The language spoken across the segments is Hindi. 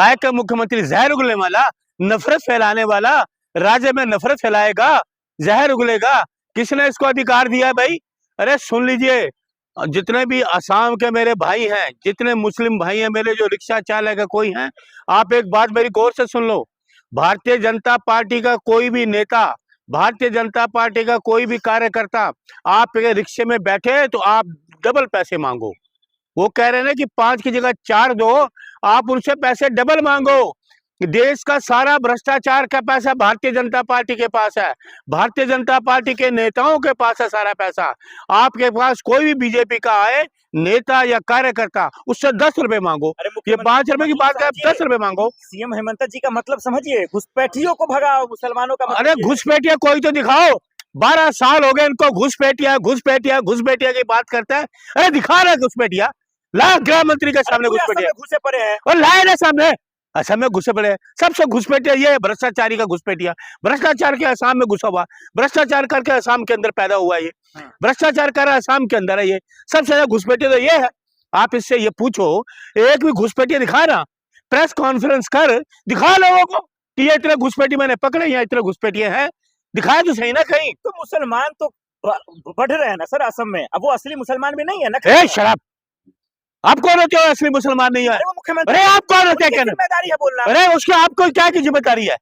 काय का मुख्यमंत्री जहर उगलने वाला, नफरत फैलाने वाला, राज्य में नफरत फैलाएगा, जहर उगलेगा। किसने इसको अधिकार दिया भाई? अरे सुन लीजिए, जितने भी असम के मेरे भाई हैं, जितने मुस्लिम भाई हैं मेरे, जो रिक्शा चालक है कोई हैं, आप एक बात मेरी गौर से सुन लो। भारतीय जनता पार्टी का कोई भी नेता, भारतीय जनता पार्टी का कोई भी कार्यकर्ता आप रिक्शे में बैठे तो आप डबल पैसे मांगो। वो कह रहे हैं ना कि 5 की जगह 4 दो, आप उनसे पैसे डबल मांगो। देश का सारा भ्रष्टाचार का पैसा भारतीय जनता पार्टी के पास है, भारतीय जनता पार्टी के नेताओं के पास है सारा पैसा। आपके पास कोई भी बीजेपी का आए नेता या कार्यकर्ता, उससे 10 रुपए मांगो। ये 5 रुपए की बात है, 10 रुपए मांगो। सीएम हेमंत जी का मतलब समझिए, घुसपैठियों को भगाओ, मुसलमानों का मतलब। अरे घुसपैठिया कोई तो दिखाओ। 12 साल हो गए इनको घुसपैठिया घुसपैठिया घुसपैठिया की बात करते हैं। अरे दिखा रहे घुसपैठिया, ला गृह मंत्री के सामने घुसपैठिया घुसे पड़े हैं और लाए ना सामने। असम में घुसे पड़े हैं, सबसे घुसपैठिया ये भ्रष्टाचारी का घुसपैठिया, भ्रष्टाचार के असम में घुसा हुआ, भ्रष्टाचार करके असम के अंदर पैदा हुआ ये, भ्रष्टाचार कर असम के अंदर है ये, सबसे ज्यादा घुसपैठिया तो ये है। आप इससे ये पूछो, एक भी घुसपैठिया दिखा ना, प्रेस कॉन्फ्रेंस कर दिखा लोगों को कि ये इतने घुसपैठी मैंने पकड़े, यहाँ इतने घुसपैठिया हैं, दिखाए तो सही ना कहीं। तो मुसलमान तो बढ़ रहे हैं ना सर असम में, अब वो असली मुसलमान भी नहीं है ना। शराब, आप कौन होते हो असली मुसलमान नहीं है? अरे आप कौन होते हैं? जिम्मेदारी है बोलना। अरे उसके आपको क्या की जिम्मेदारी है?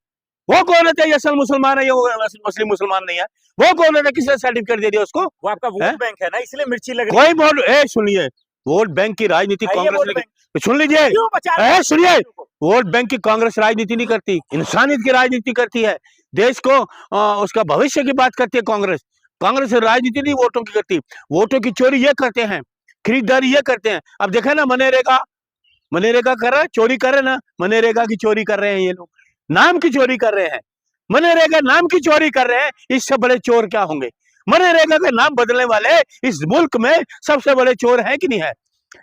वो कौन होता है? असल मुसलमान है ये, वो मुस्लिम मुसलमान नहीं है। वो कौन होता है? किसने सर्टिफिकेट दे दिया उसको? वो आपका वोट बैंक है ना, इसलिए मिर्ची लग रही है। कोई वोट, सुनिए, वोट बैंक की राजनीति कांग्रेस ने, सुन लीजिए, सुनिए, वोट बैंक की कांग्रेस राजनीति नहीं करती, इंसानियत की राजनीति करती है। देश को उसका भविष्य की बात करती है कांग्रेस। कांग्रेस राजनीति नहीं वोटों की करती, वोटों की चोरी ये करते हैं, खरीदारी ये करते हैं। अब देखे ना मनरेगा कर रहा है, चोरी कर रहे ना, मनरेगा की चोरी कर रहे हैं ये लोग, नाम की चोरी कर रहे हैं, मनरेगा नाम की चोरी कर रहे हैं। इससे बड़े चोर क्या होंगे? मनरेगा का नाम बदलने वाले इस मुल्क में सबसे बड़े चोर हैं कि नहीं है?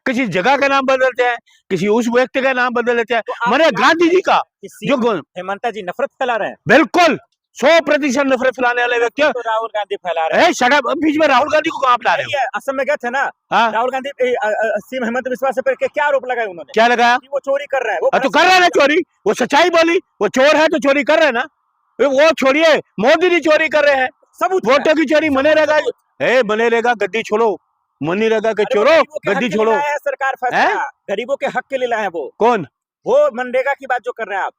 किसी जगह का नाम बदलते हैं, किसी उस व्यक्ति का नाम बदल लेते हैं। मैंने गांधी जी का जो हेमंत जी नफरत फैला रहे हैं, बिल्कुल 100% नफरत फैलाने वाले व्यक्ति तो राहुल गांधी फैला रहे हैं। बीच में राहुल गांधी को कहां ला रहे हैं? असम में गए थे ना, राहुल गांधी सीएम हेमंत बिस्वा से पर क्या आरोप लगाए उन्होंने? क्या लगाया? वो चोरी कर रहा है। वो तो कर रहा है ना चोरी, वो सच्चाई बोली, वो चोर है तो चोरी कर रहे हैं ना। वो छोड़िए, मोदी जी चोरी कर रहे हैं, सबूत वोटों की चोरी। मनरेगा गद्दी छोड़ो, मनरेगा के चोरो गद्दी छोड़ो। सरकार फैसला गरीबों के हक के लिए लाए हैं। वो कौन? वो मनरेगा की बात जो कर रहे हैं आप,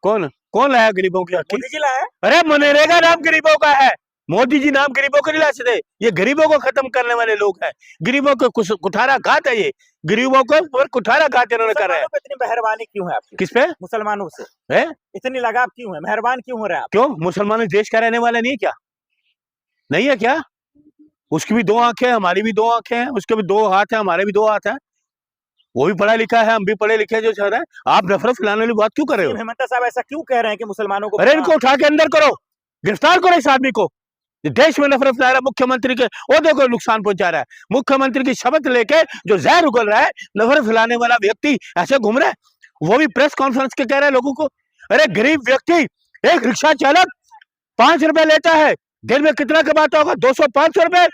कौन लाया गरीबों के हक? मोदी जी लाया। अरे मनरेगा नाम गरीबों का है, मोदी जी नाम गरीबों को नहीं ला सकते। ये गरीबों को खत्म करने वाले लोग हैं, गरीबों को कुठारा घात है, ये गरीबों को कुठारा घात इन्होंने कर रहे हैं। इतनी मेहरबानी क्यों है आपकी? किस पे? मुसलमानों से है इतनी लगाव क्यों है? मेहरबान क्यों हो रहे हैं आप? क्यों? मुसलमान देश का रहने वाला नहीं है क्या? नहीं है क्या? उसकी भी 2 आंखें, हमारी भी 2 आंखें हैं, उसके भी 2 हाथ हैं, हमारे भी 2 हाथ हैं। वो भी पढ़ा लिखा है, हम भी पढ़े लिखे जो चाह रहे हैं। आप नफरत फैलाने वाली बात क्यों कर रहे हो? हेमंत साहब ऐसा क्यों कह रहे हैं कि मुसलमानों को? अरे इनको उठा के अंदर करो, गिरफ्तार करो इस आदमी को। देश में नफरत फैला रहा है, मुख्यमंत्री के ओहदे को नुकसान पहुंचा रहा है। मुख्यमंत्री की शपथ लेके जो जहर उगल रहा है, नफरत फैलाने वाला व्यक्ति ऐसे घूम रहा है, वो भी प्रेस कॉन्फ्रेंस के कह रहा है लोगों को। अरे गरीब व्यक्ति, एक रिक्शा चालक 5 रुपए लेता है, दिन में कितना कमाता होगा? 200-500 रुपए।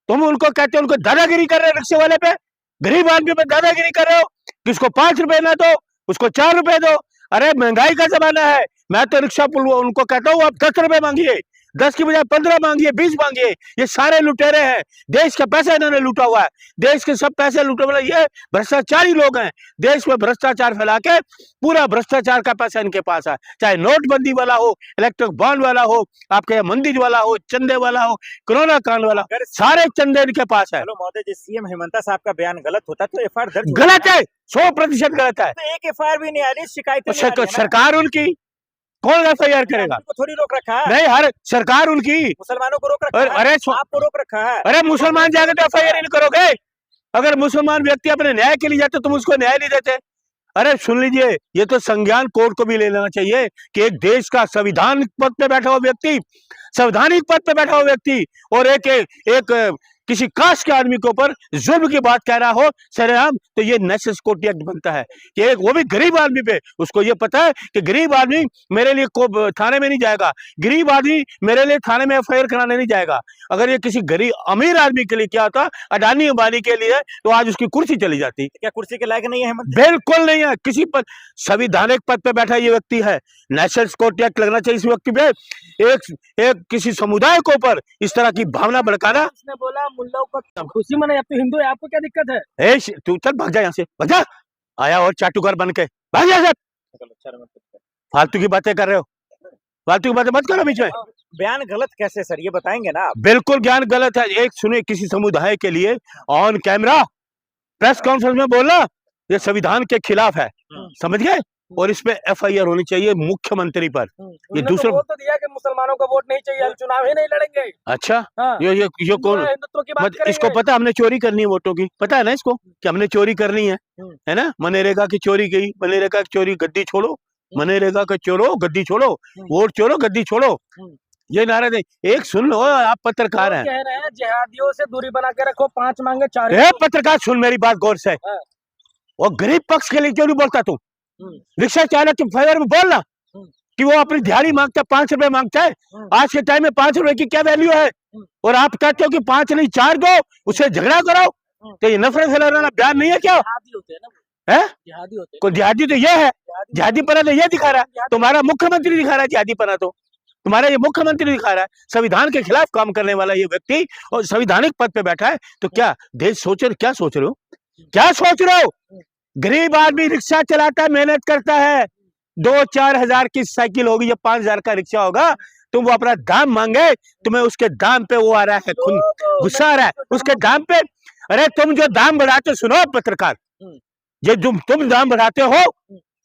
तुम उनको कहते हो, उनको दादागिरी कर रहे हैं रिक्शे वाले पे, गरीब आदमी पे दादागिरी कर रहे हो। किसको 5 रुपए ना दो, उसको 4 रुपए दो। अरे महंगाई का जमाना है, मैं तो रिक्शा उनको कहता हूँ आप 10 रुपए मांगिए, 10 की बजाय 15 मांगिए, 20 मांगिए। ये सारे लुटेरे हैं, देश का पैसा इन्होंने लूटा हुआ है, देश के सब पैसे लूटे हुए ये भ्रष्टाचारी लोग हैं। देश में भ्रष्टाचार फैला के पूरा भ्रष्टाचार का पैसा इनके पास है, चाहे नोटबंदी वाला हो, इलेक्ट्रिक बॉन्ड वाला हो, आपके मंदिर वाला हो, चंदे वाला हो, कोरोना कांड वाला, सारे चंदे इनके पास है। महोदय जी, सीएम हेमंत साहब का बयान गलत होता तो एफआईआर दर्ज गलत है, 100% गलत है। तो एक एफआईआर भी नहीं आ रही, शिकायत सरकार उनकी, कौन एफआईआर करेगा? थोड़ी रोक रखा है। नहीं, हर सरकार उनकी, मुसलमानों को रोक रखा है। अरे आपको रोक रखा है। अरे मुसलमान जाके तो एफआईआर नहीं करोगे? अगर मुसलमान व्यक्ति अपने न्याय के लिए जाते तुम उसको न्याय नहीं देते? अरे सुन लीजिए, ये तो संज्ञान कोर्ट को भी ले लेना चाहिए कि एक देश का संविधान पद पे बैठा हुआ व्यक्ति, संवैधानिक पद पे बैठा हुआ व्यक्ति और एक किसी कास्ट के आदमी के ऊपर जुल्म की बात कह रहा हो सरेआम, तो ये नेशनल सिक्योरिटी एक्ट बनता है कि एक वो भी गरीब आदमी पे, उसको ये पता है कि गरीब आदमी मेरे लिए थाने में नहीं जाएगा, गरीब आदमी मेरे लिए थाने में एफआईआर कराने नहीं जाएगा। अगर ये किसी गरीब अमीर आदमी के लिए क्या होता, अडानी अंबानी के लिए, तो आज उसकी कुर्सी चली जाती। क्या कुर्सी के लायक नहीं है हेमंत? बिल्कुल नहीं है। किसी पद, संविधानिक पद पे बैठा ये व्यक्ति है, नेशनल सिक्योरिटी एक्ट लगना चाहिए इस व्यक्ति पे। एक किसी समुदाय के ऊपर इस तरह की भावना भड़काना। उसने बोला मुल्लों को खुशी मनाई, अब तो हिंदू है, आपको क्या दिक्कत है? तू चल भाग जा यहाँ से, भाग जा। आया और चाटुकार बन के भाग जा। फालतू की बातें कर रहे हो, फालतू की बातें मत करो बीच में। बयान गलत कैसे सर, ये बताएंगे ना आप? बिल्कुल ज्ञान गलत है। एक सुने, किसी समुदाय के लिए ऑन कैमरा प्रेस कॉन्फ्रेंस में बोलना, ये संविधान के खिलाफ है, समझ गए? और इस पे एफआईआर होनी चाहिए मुख्यमंत्री पर। ये दूसरा बोल तो दिया कि मुसलमानों को वोट नहीं चाहिए, हम चुनाव ही नहीं लड़ेंगे। अच्छा, हाँ। ये कौन? हिंदुत्व की बात करेंगे। इसको पता हमने चोरी करनी है वोटों की, पता है ना इसको कि हमने चोरी करनी है ना? मनरेगा की चोरी की, मनरेगा की चोरी, गद्दी छोड़ो, मनरेगा का चोरो, गद्दी छोड़ो, वोट चोरो, गद्दी छोड़ो, ये नारा दे। एक सुन लो, आप पत्रकार हैं, कह रहे हैं जिहादियों से दूरी बना के रखो, 5 मांगे 4। पत्रकार सुन मेरी बात गौर से। और गरीब पक्ष के लिए क्यों नहीं बोलता तू? रिक्शा चालक के फेवर में बोलना कि वो अपनी दिहाड़ी मांगता है, 5 रुपए मांगता है। आज के टाइम में 5 रुपए की क्या वैल्यू है? और आप कहते हो कि 5 नहीं 4 दो, उससे झगड़ा करो, तो ये नफरत फैलाना बयान नहीं है क्या? जिहादी होते हैं। कोई जिहादी तो ये है, जिहादी पना तो ये दिखा रहा है, तुम्हारा मुख्यमंत्री दिखा रहा है जिहादी पना, तो तुम्हारा ये मुख्यमंत्री दिखा रहा है। संविधान के खिलाफ काम करने वाला ये व्यक्ति और संविधानिक पद पे बैठा है, तो क्या देश क्या सोच रहे हो? क्या सोच रहे हो? गरीब आदमी रिक्शा चलाता है, मेहनत करता है, 2-4 हजार की साइकिल होगी या 5 हजार का रिक्शा होगा, तुम वो अपना दाम मांगे, तुम्हें उसके दाम पे वो आ रहा है, गुस्सा आ रहा है उसके दाम पे। अरे तुम जो दाम बढ़ाते, सुनो पत्रकार, ये तुम दाम बढ़ाते हो,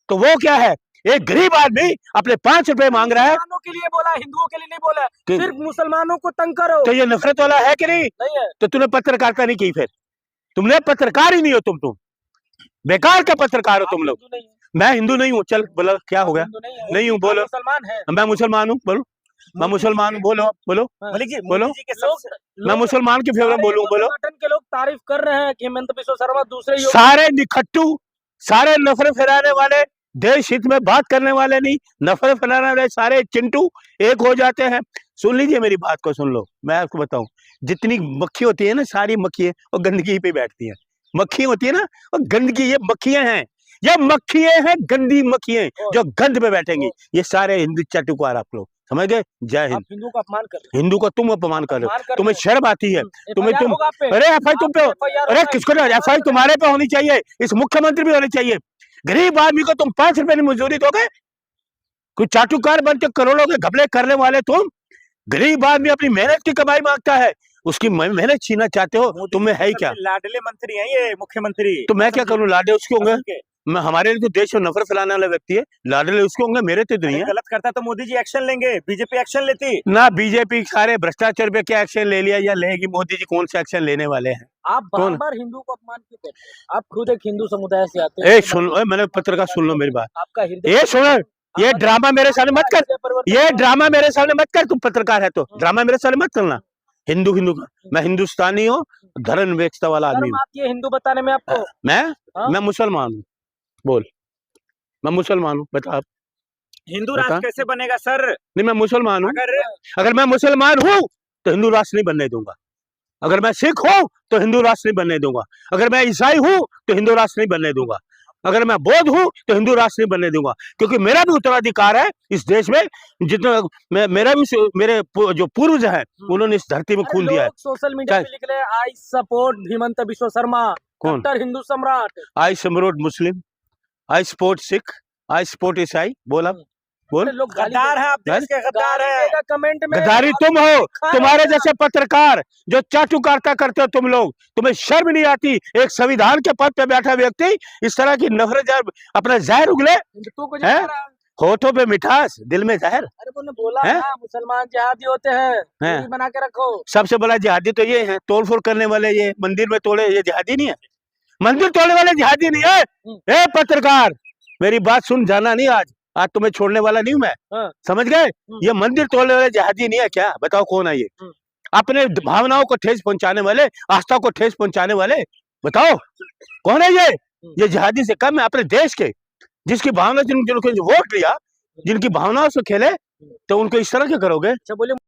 तो वो क्या है? एक गरीब आदमी अपने 5 रुपए मांग रहा है। मुसलमानों के लिए बोला, हिंदुओं के लिए नहीं बोला, सिर्फ मुसलमानों को तंग करो। तो ये नफरत वाला है कि नहीं? नहीं है। तो तूने पत्रकारिता नहीं की, फिर तुमने पत्रकार ही नहीं हो, तुम बेकार का पत्रकार हो तुम लोग। मैं हिंदू नहीं हूँ, चल बोलो क्या हो गया? नहीं हूँ, बोलो। मुसलमान है। मैं मुसलमान हूँ, बोलो। मैं मुसलमान हूँ, बोलो बोलो बोलो। मैं मुसलमान के फेवर में बोलूँ, बोलो। संगठन के लोग तारीफ कर रहे हैं कि हेमंत बिस्वा शर्मा दूसरे सारे निखट्टू, सारे नफरत फैलाने वाले, देश हित में बात करने वाले नहीं, नफरत फैलाने वाले सारे चिंटू एक हो जाते हैं। सुन लीजिए मेरी बात को, सुन लो, मैं आपको बताऊं, जितनी मक्खी होती है ना, सारी मक्खियां और गंदगी पे बैठती हैं। मक्खी होती है ना और गंदगी, ये मक्खियां हैं, ये मक्खियां हैं, गंदी मक्खियां जो गंद पे बैठेंगी। ये सारे हिंदू चाटुकार आप लोग, समझ गए? जय हिंद। हिंदू का अपमान कर रहे हो। हिंदू का तुम अपमान कर रहे हो, तुम्हें शर्म आती है? तुम अरे एफआई तुम पे, अरे किसको? एफआई तुम्हारे पे होनी चाहिए, इस मुख्यमंत्री पे होनी चाहिए। गरीब आदमी को तुम 5 रुपए की मजदूरी दोगे? कोई चाटुकार बनते करोड़ों के घपले करने वाले तुम। गरीब आदमी अपनी मेहनत की कमाई मांगता है, उसकी मेहनत छीनना चाहते हो, तुम्हें है ही क्या? लाडले मंत्री हैं ये मुख्यमंत्री। तो मैं क्या करूं? लाडले उसके होंगे, मैं, हमारे लिए तो देश में नफरत फैलाने वाला व्यक्ति है, लाडले उसके होंगे, मेरे तो नहीं है। गलत करता तो मोदी जी एक्शन लेंगे, बीजेपी एक्शन लेती ना। बीजेपी सारे भ्रष्टाचार पे क्या एक्शन ले लिया या लेगी? मोदी जी कौन सा एक्शन लेने वाले हैं? आप बार-बार हिंदू को अपमान क्यों करते हैं? आप खुद एक हिंदू समुदाय से आते हैं। सुन, मैंने पत्रकार सुन लो मेरी बात, आपका हृदय, ये सुनो, ये ड्रामा मेरे सामने मत कर, ये ड्रामा मेरे सामने मत कर। तुम पत्रकार है तो ड्रामा मेरे सामने मत करना। हिंदू का, मैं हिंदुस्तानी हूँ, धर्म बेचता वाला आदमी हूँ। ये हिंदू बताने में आपको? मैं मुसलमान हूँ, बोल। मैं मुसलमान हूँ, बता आप। हिंदू राष्ट्र कैसे बनेगा सर? नहीं, मैं मुसलमान हूँ। अगर मैं मुसलमान हूँ तो हिंदू राष्ट्र नहीं बनने दूंगा। अगर मैं सिख हूँ तो हिंदू राष्ट्र नहीं बनने दूंगा। अगर मैं ईसाई हूँ तो हिंदू राष्ट्र नहीं बनने दूंगा। अगर मैं बौद्ध हूँ तो हिंदू राष्ट्र नहीं बनने दूंगा, क्योंकि मेरा भी उत्तराधिकार है इस देश में। जितना मेरा भी, मेरे जो पूर्वज हैं, उन्होंने इस धरती में खून दिया है। सोशल मीडिया पे लिख रहे हैं, आई सपोर्ट हेमंत बिस्वा शर्मा, कौन? हिंदू सम्राट। I support Muslim, I support Sikh, I support ईसाई। बोला, बोल। गद्दार है आप, देश के गद्दार है। कमेंट में गद्दारी तुम हो, तुम्हारे जैसे पत्रकार जो चाटुकारिता करते हो तुम लोग, तुम्हें शर्म नहीं आती? एक संविधान के पद पे बैठा व्यक्ति इस तरह की नफरत, अपना जहर उगले हैं, होठों पे मिठास, दिल में जहर। अरे बोले बोला ना, मुसलमान जिहादी होते हैं, बना के रखो। सबसे बड़ा जिहादी तो ये है, तोड़फोड़ करने वाले, ये मंदिर में तोड़े, ये जिहादी नहीं है? मंदिर तोड़ने वाले जिहादी नहीं है। ए पत्रकार, मेरी बात सुन, जाना नहीं, आज तुम्हें छोड़ने वाला नहीं हूं मैं, समझ गए? ये मंदिर तोड़ने वाले जिहादी नहीं है क्या? बताओ कौन है ये? अपने भावनाओं को ठेस पहुंचाने वाले, आस्था को ठेस पहुंचाने वाले, बताओ कौन है ये जिहादी से कम है अपने देश के, जिसकी भावना जिनको वोट दिया, जिनकी भावनाओं से खेले, तो उनको इस तरह के करोगे। अच्छा बोले